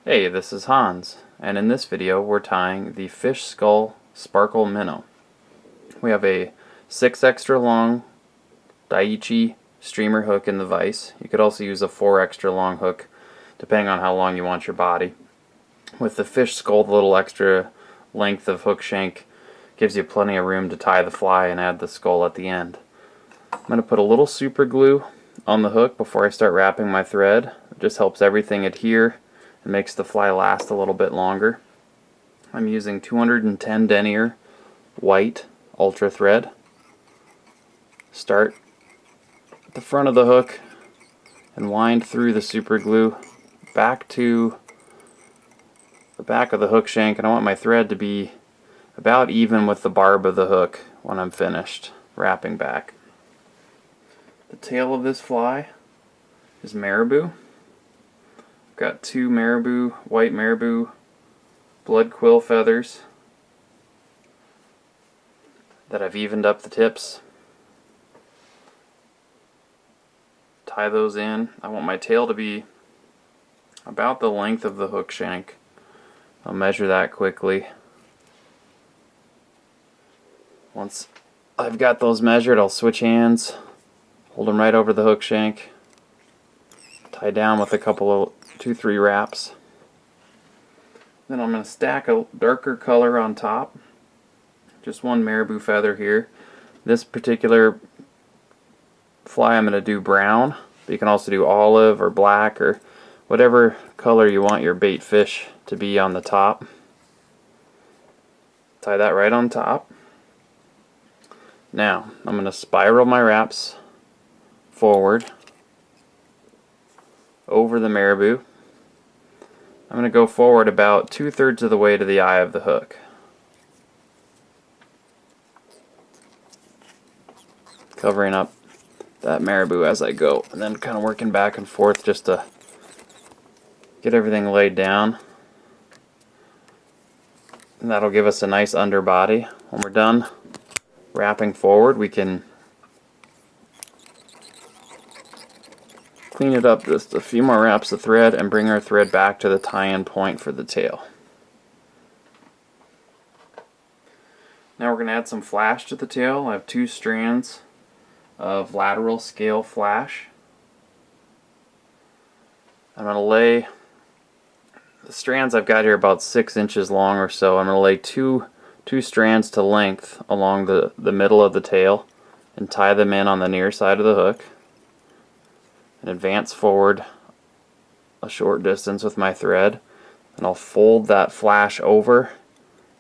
Hey, this is Hans, and in this video we're tying the Fish Skull Sparkle Minnow. We have a 6 extra long Daiichi streamer hook in the vise. You could also use a 4 extra long hook depending on how long you want your body. With the fish skull, the little extra length of hook shank gives you plenty of room to tie the fly and add the skull at the end. I'm going to put a little super glue on the hook before I start wrapping my thread. It just helps everything adhere. It makes the fly last a little bit longer. I'm using 210 denier white ultra thread. Start at the front of the hook and wind through the super glue back to the back of the hook shank, and I want my thread to be about even with the barb of the hook when I'm finished wrapping back. The tail of this fly is marabou. Got 2 marabou, white marabou blood quill feathers that I've evened up the tips. Tie those in. I want my tail to be about the length of the hook shank. I'll measure that quickly. Once I've got those measured, I'll switch hands, hold them right over the hook shank, tie down with a couple of 2-3 wraps. Then I'm going to stack a darker color on top. Just 1 marabou feather here. This particular fly I'm going to do brown, but you can also do olive or black or whatever color you want your bait fish to be on the top. Tie that right on top. Now I'm going to spiral my wraps forward over the marabou. I'm going to go forward about 2/3 of the way to the eye of the hook. Covering up that marabou as I go, and then kind of working back and forth just to get everything laid down. And that'll give us a nice underbody. When we're done wrapping forward, we can clean it up just a few more wraps of thread and bring our thread back to the tie-in point for the tail. Now we're going to add some flash to the tail. I have 2 strands of lateral scale flash. I'm going to lay the strands I've got here about 6 inches long or so. I'm going to lay two strands to length along the middle of the tail and tie them in on the near side of the hook. And advance forward a short distance with my thread, and I'll fold that flash over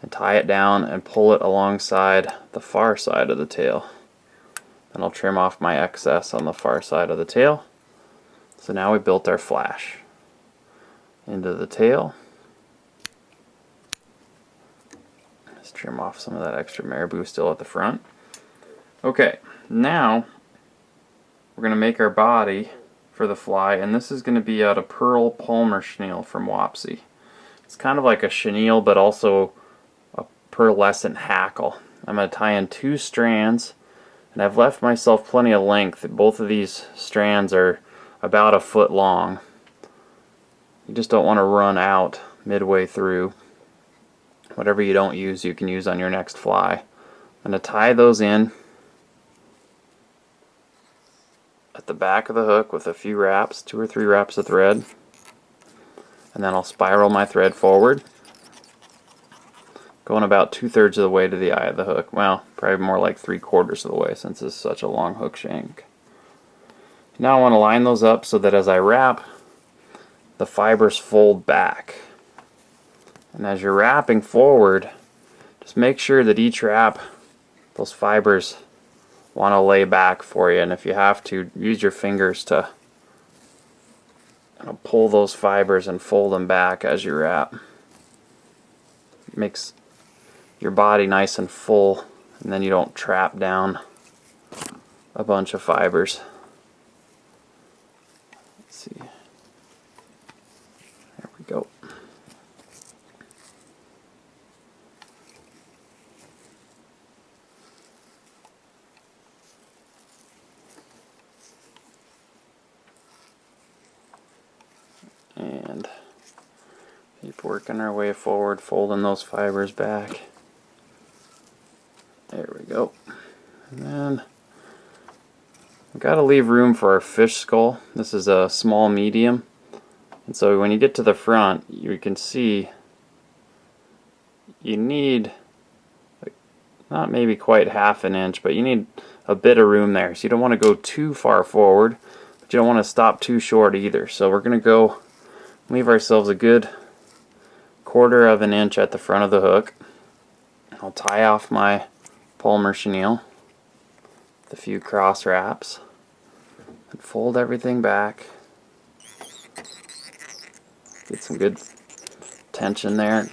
and tie it down and pull it alongside the far side of the tail. Then I'll trim off my excess on the far side of the tail. So now we built our flash into the tail. Just trim off some of that extra marabou still at the front. Okay, now we're going to make our body for the fly, and this is going to be out of Pearl Palmer Chenille from Wapsi. It's kind of like a chenille, but also a pearlescent hackle. I'm going to tie in 2 strands, and I've left myself plenty of length. Both of these strands are about 1 foot long. You just don't want to run out midway through. Whatever you don't use, you can use on your next fly. I'm going to tie those in at the back of the hook with a few wraps, 2 or 3 wraps of thread, and then I'll spiral my thread forward, going about 2/3 of the way to the eye of the hook. Well, probably more like 3/4 of the way since it's such a long hook shank. Now I want to line those up so that as I wrap, the fibers fold back. And as you're wrapping forward, just make sure that each wrap, those fibers want to lay back for you, and if you have to, use your fingers to pull those fibers and fold them back as you wrap. It makes your body nice and full, and then you don't trap down a bunch of fibers. Let's see. There we go. And Keep working our way forward, folding those fibers back. There we go. And then we've got to leave room for our fish skull. This is a small medium. And so when you get to the front, you can see you need, not maybe quite half an inch, but you need a bit of room there. So you don't want to go too far forward, but you don't want to stop too short either. So we're going to go leave ourselves a good 1/4 of an inch at the front of the hook. I'll tie off my Palmer chenille with a few cross wraps and fold everything back. Get some good tension there.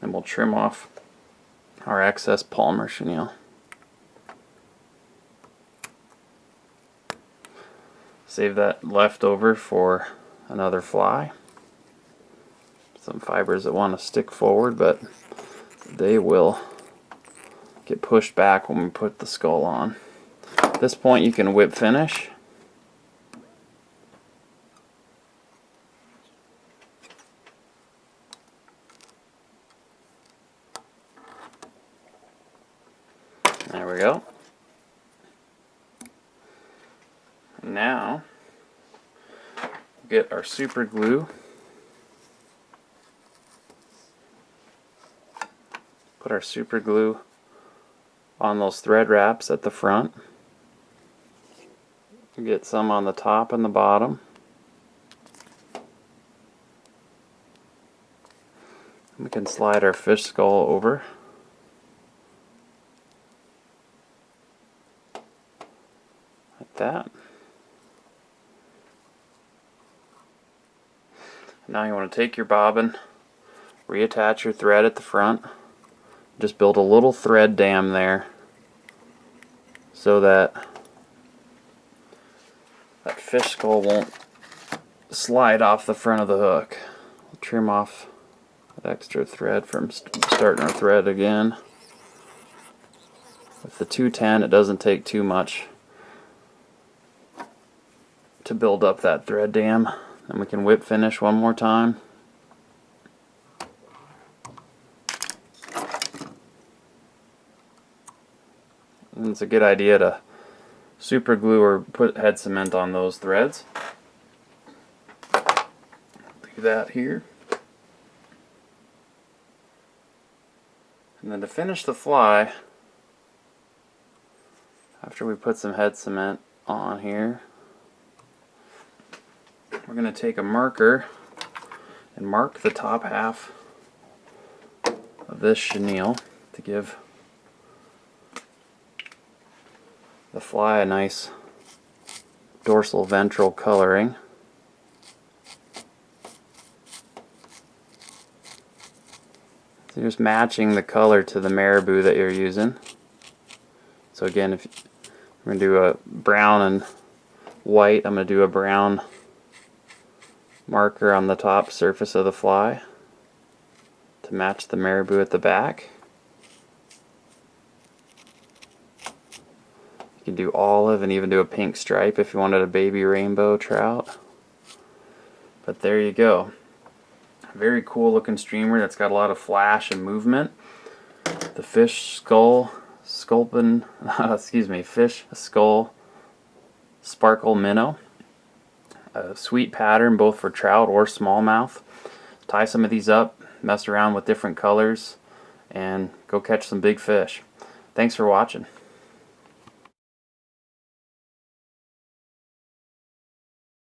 And we'll trim off our excess Palmer chenille. Save that leftover for another fly. Some fibers that want to stick forward, but they will get pushed back when we put the skull on. At this point you can whip finish. There we go. Now get our super glue. Put our super glue on those thread wraps at the front. Get some on the top and the bottom. We can slide our fish skull over. Like that. Now you want to take your bobbin, reattach your thread at the front. Just build a little thread dam there so that that fish skull won't slide off the front of the hook. We'll trim off that extra thread from starting our thread again. With the 210, it doesn't take too much to build up that thread dam. And we can whip finish one more time. And it's a good idea to super glue or put head cement on those threads. Do that here. And then to finish the fly, after we put some head cement on here, we're going to take a marker and mark the top half of this chenille to give the fly a nice dorsal ventral coloring. So you're just matching the color to the marabou that you're using. So again, if we're going to do a brown and white, I'm going to do a brown marker on the top surface of the fly to match the marabou at the back. You can do olive and even do a pink stripe if you wanted a baby rainbow trout. But there you go. Very cool looking streamer that's got a lot of flash and movement. The fish skull fish skull sparkle minnow. A sweet pattern both for trout or smallmouth. Tie some of these up, mess around with different colors, and go catch some big fish. Thanks for watching.